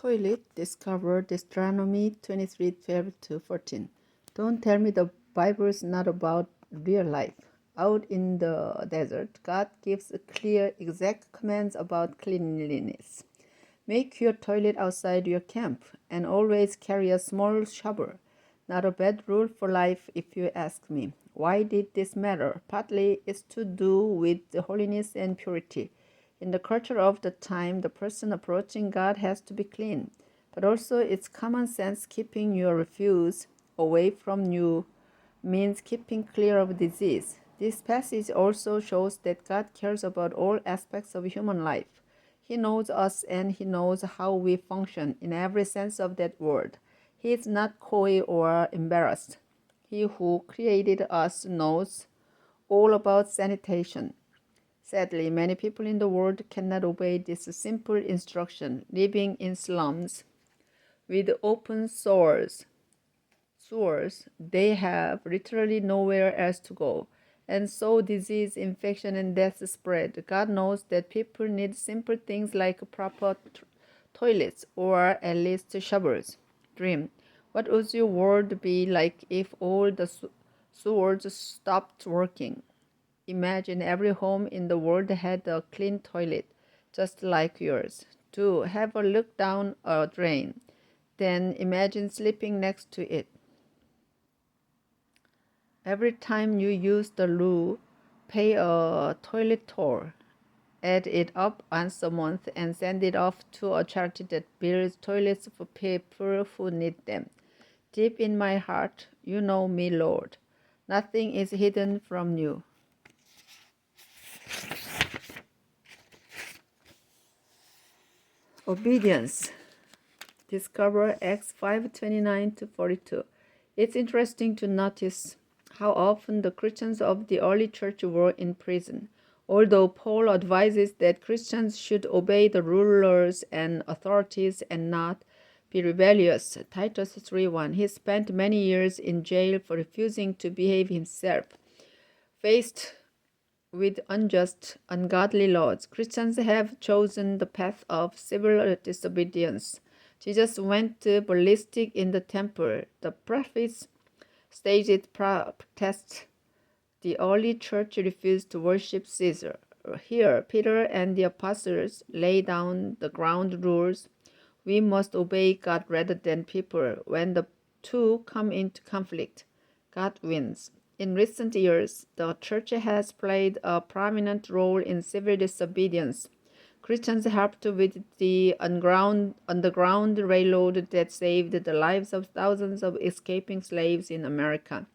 toilet, discover Deuteronomy 23:12-14. Don't tell me the Bible's not about real life. Out in the desert, God gives clear, exact commands about cleanliness. Make your toilet outside your camp and always carry a small shovel. Not a bad rule for life if you ask me. Why did this matter? Partly it's to do with the holiness and purity. In the culture of the time, the person approaching God has to be clean, but also it's common sense keeping your refuse away from you means keeping clear of disease. This passage also shows that God cares about all aspects of human life. He knows us and He knows how we function in every sense of that word. He is not coy or embarrassed. He who created us knows all about sanitation. Sadly, many people in the world cannot obey this simple instruction, living in slums with open sewers. They have literally nowhere else to go. And so disease, infection, and death spread. God knows that people need simple things like proper toilets or at least shovels. Dream. What would your world be like if all the sewers stopped working? Imagine every home in the world had a clean toilet, just like yours. 2. Have a look down a drain. Then imagine sleeping next to it. Every time you use the loo, pay a toilet toll. Add it up once a month and send it off to a charity that builds toilets for people who need them. Deep in my heart, you know me, Lord. Nothing is hidden from you. Obedience. Discover Acts 5:29-42. It's interesting to notice how often the Christians of the early church were in prison. Although Paul advises that Christians should obey the rulers and authorities and not be rebellious, Titus 3:1, he spent many years in jail for refusing to behave himself. Faced with unjust, ungodly laws, Christians have chosen the path of civil disobedience. Jesus went ballistic in the temple. The prophets staged protests. The early church refused to worship Caesar. Here, Peter and the apostles lay down the ground rules. We must obey God rather than people. When the two come into conflict, God wins. In recent years, the church has played a prominent role in civil disobedience. Christians helped with the underground railroad that saved the lives of thousands of escaping slaves in America.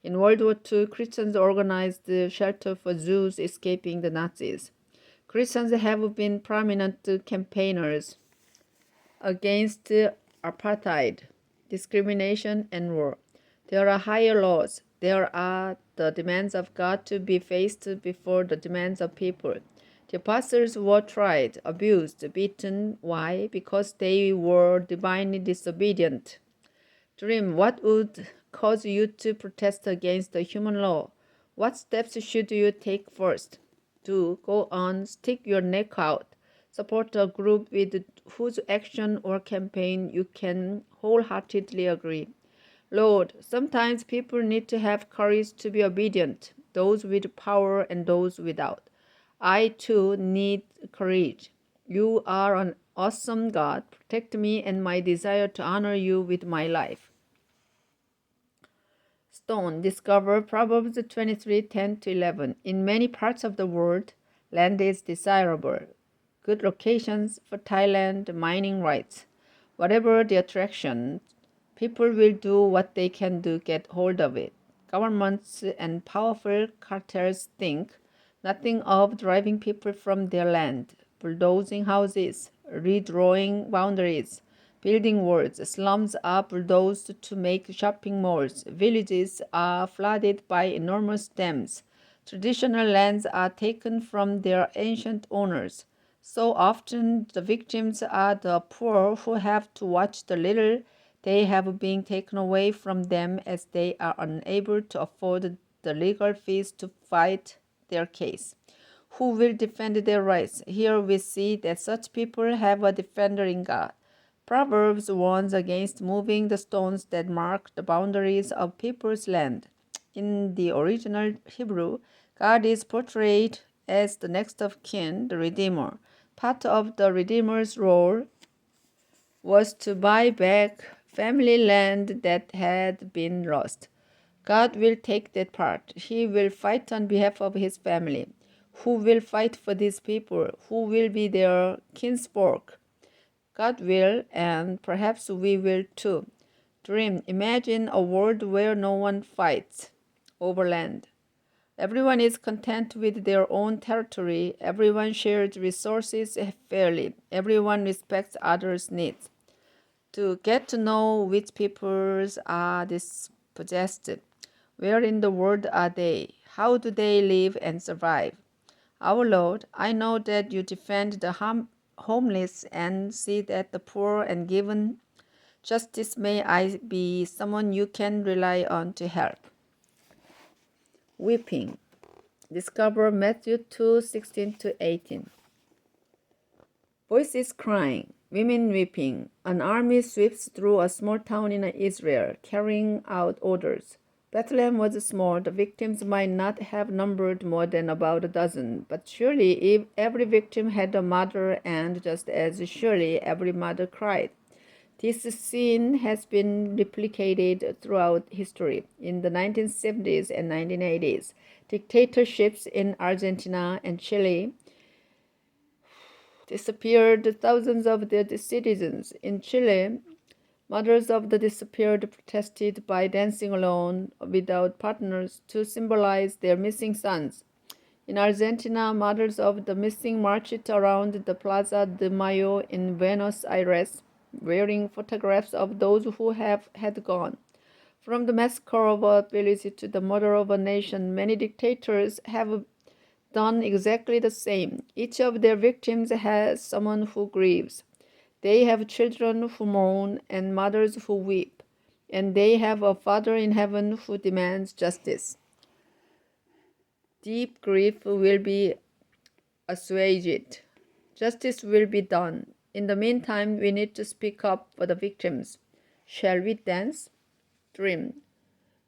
In World War II, Christians organized shelter for Jews escaping the Nazis. Christians have been prominent campaigners against apartheid, discrimination, and war. There are higher laws. There are the demands of God to be faced before the demands of people. The apostles were tried, abused, beaten. Why? Because they were divinely disobedient. Dream, what would cause you to protest against the human law? What steps should you take first? 2. Go on, stick your neck out. Support a group with whose action or campaign you can wholeheartedly agree. Lord, sometimes people need to have courage to be obedient, those with power and those without. I too need courage. You are an awesome God. Protect me and my desire to honor you with my life. Stone, discover Proverbs 23:10-11. In many parts of the world, land is desirable. Good locations, fertile land, mining rights. Whatever the attraction, people will do what they can to get hold of it. Governments and powerful cartels think nothing of driving people from their land, bulldozing houses, redrawing boundaries, building walls. Slums are bulldozed to make shopping malls. Villages are flooded by enormous dams. Traditional lands are taken from their ancient owners. So often the victims are the poor who have to watch the little they have been taken away from them as they are unable to afford the legal fees to fight their case. Who will defend their rights? Here we see that such people have a defender in God. Proverbs warns against moving the stones that mark the boundaries of people's land. In the original Hebrew, God is portrayed as the next of kin, the Redeemer. Part of the Redeemer's role was to buy back family land that had been lost. God will take that part. He will fight on behalf of his family. Who will fight for these people? Who will be their kinsfolk? God will, and perhaps we will too. Dream, imagine a world where no one fights over land. Everyone is content with their own territory. Everyone shares resources fairly. Everyone respects others' needs. To get to know which peoples are dispossessed, where in the world are they? How do they live and survive? Our Lord, I know that you defend the homeless and see that the poor and given justice. May I be someone you can rely on to help. Weeping. Discover Matthew 2:16-18. Voices crying, women weeping. An army sweeps through a small town in Israel, carrying out orders. Bethlehem was small. The victims might not have numbered more than about a dozen, but surely if every victim had a mother, and just as surely every mother cried. This scene has been replicated throughout history. In the 1970s and 1980s, dictatorships in Argentina and Chile disappeared thousands of their citizens. In Chile, mothers of the disappeared protested by dancing alone without partners to symbolize their missing sons. In Argentina, mothers of the missing marched around the Plaza de Mayo in Buenos Aires, wearing photographs of those who had gone. From the massacre of a village to the murder of a nation, many dictators have done exactly the same. Each of their victims has someone who grieves. They have children who mourn and mothers who weep, and they have a Father in heaven who demands justice. Deep grief will be assuaged. Justice will be done. In the meantime, we need to speak up for the victims. Shall we dance? Dream.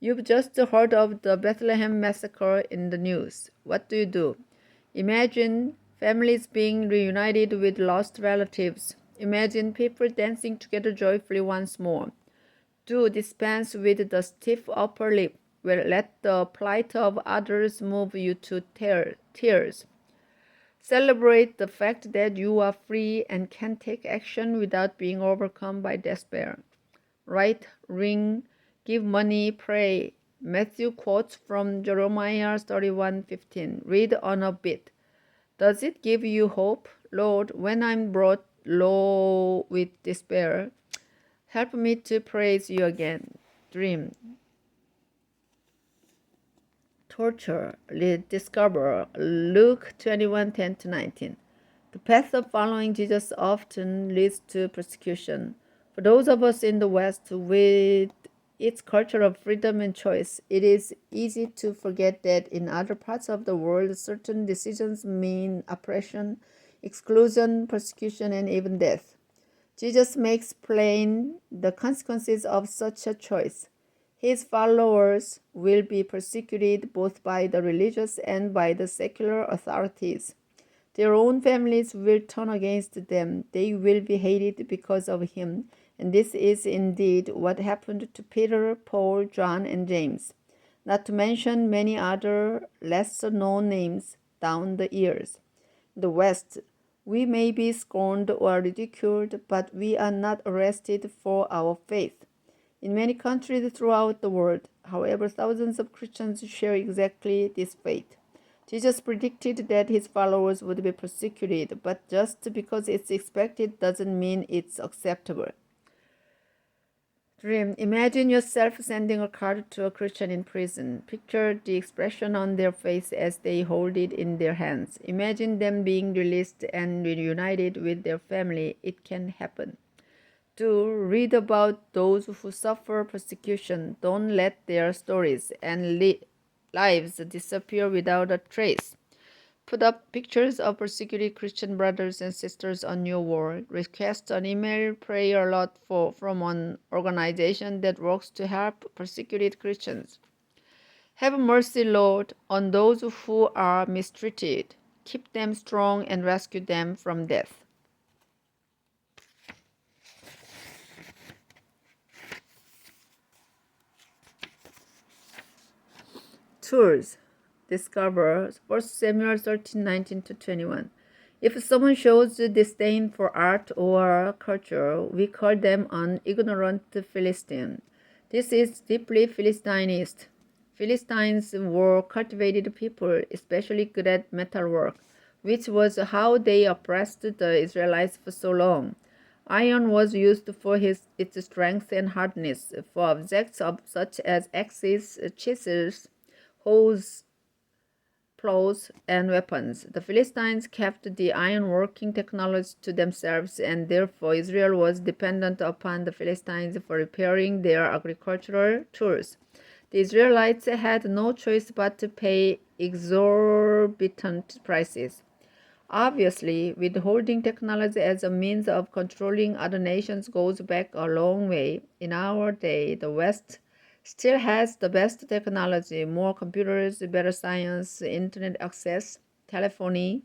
You've just heard of the Bethlehem massacre in the news. What do you do? Imagine families being reunited with lost relatives. Imagine people dancing together joyfully once more. Do dispense with the stiff upper lip. Well, let the plight of others move you to tears. Celebrate the fact that you are free and can take action without being overcome by despair. Write, ring, give money, pray. Matthew quotes from Jeremiah 31:15. Read on a bit. Does it give you hope? Lord, when I'm brought low with despair, help me to praise you again. Dream. Torture. Discover Luke 21:10-19. The path of following Jesus often leads to persecution. For those of us in the West, with its culture of freedom and choice, it is easy to forget that in other parts of the world, certain decisions mean oppression, exclusion, persecution, and even death. Jesus makes plain the consequences of such a choice. His followers will be persecuted both by the religious and by the secular authorities. Their own families will turn against them. They will be hated because of him. And this is indeed what happened to Peter, Paul, John, and James, not to mention many other lesser known names down the years. In the West, we may be scorned or ridiculed, but we are not arrested for our faith. In many countries throughout the world, however, thousands of Christians share exactly this fate. Jesus predicted that his followers would be persecuted, but just because it's expected doesn't mean it's acceptable. Dream. Imagine yourself sending a card to a Christian in prison. Picture the expression on their face as they hold it in their hands. Imagine them being released and reunited with their family. It can happen. 2. Read about those who suffer persecution. Don't let their stories and lives disappear without a trace. Put up pictures of persecuted Christian brothers and sisters on your wall. Request an email prayer lot from an organization that works to help persecuted Christians. Have mercy, Lord, on those who are mistreated. Keep them strong and rescue them from death. Tools. Discover 1 Samuel 13:19-21. If someone shows disdain for art or culture, we call them an ignorant Philistine. This is deeply Philistinist. Philistines were cultivated people, especially good at metalwork, which was how they oppressed the Israelites for so long. Iron was used for its strength and hardness, for objects such as axes, chisels, hoes, plows, and weapons. The Philistines kept the iron-working technology to themselves, and therefore Israel was dependent upon the Philistines for repairing their agricultural tools. The Israelites had no choice but to pay exorbitant prices. Obviously, withholding technology as a means of controlling other nations goes back a long way. In our day, the West still has the best technology, more computers, better science, internet access, telephony,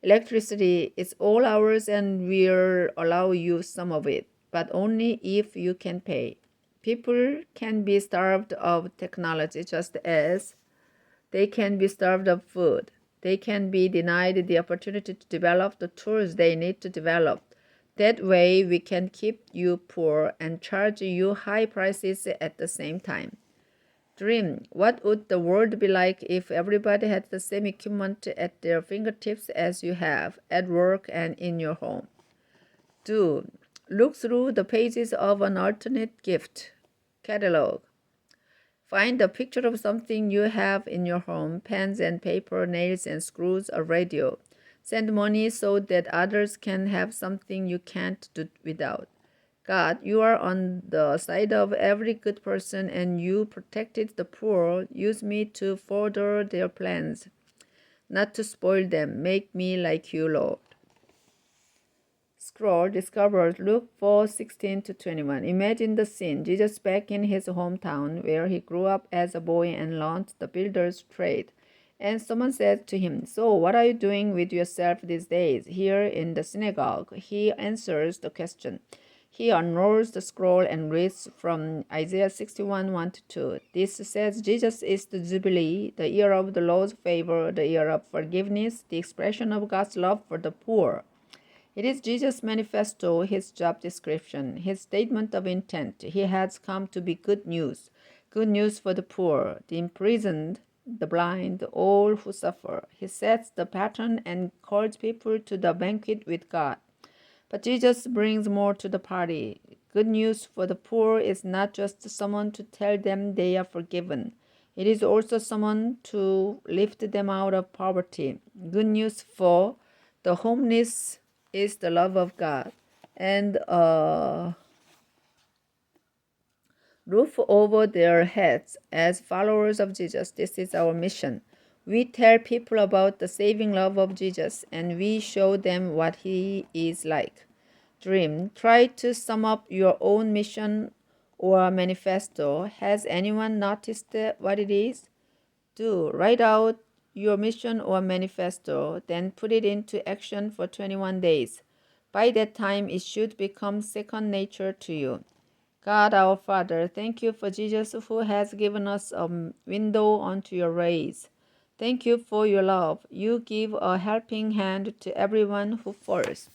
electricity. It's all ours and we'll allow you some of it, but only if you can pay. People can be starved of technology just as they can be starved of food. They can be denied the opportunity to develop the tools they need to develop. That way, we can keep you poor and charge you high prices at the same time. Dream. What would the world be like if everybody had the same equipment at their fingertips as you have, at work and in your home? Do. Look through the pages of an alternate gift catalog. Find a picture of something you have in your home, pens and paper, nails and screws, a radio. Send money so that others can have something you can't do without. God, you are on the side of every good person and you protected the poor. Use me to further their plans, not to spoil them. Make me like you, Lord. Scroll, discover Luke 4:16-21. Imagine the scene. Jesus back in his hometown where he grew up as a boy and learned the builder's trade. And someone said to him, "So, what are you doing with yourself these days here in the synagogue?" He answers the question. He unrolls the scroll and reads from Isaiah 61, 1-2. This says Jesus is the Jubilee, the year of the Lord's favor, the year of forgiveness, the expression of God's love for the poor. It is Jesus' manifesto, his job description, his statement of intent. He has come to be good news for the poor, the imprisoned, the blind, all who suffer. He sets the pattern and calls people to the banquet with God. But Jesus brings more to the party. Good news for the poor is not just someone to tell them they are forgiven. It is also someone to lift them out of poverty. Good news for the homeless is the love of God and a roof over their heads. As followers of Jesus, this is our mission. We tell people about the saving love of Jesus and we show them what he is like. Dream. Try to sum up your own mission or manifesto. Has anyone noticed what it is? Do. Write out your mission or manifesto, then put it into action for 21 days. By that time, it should become second nature to you. God our Father, thank you for Jesus who has given us a window onto your rays. Thank you for your love. You give a helping hand to everyone who falls.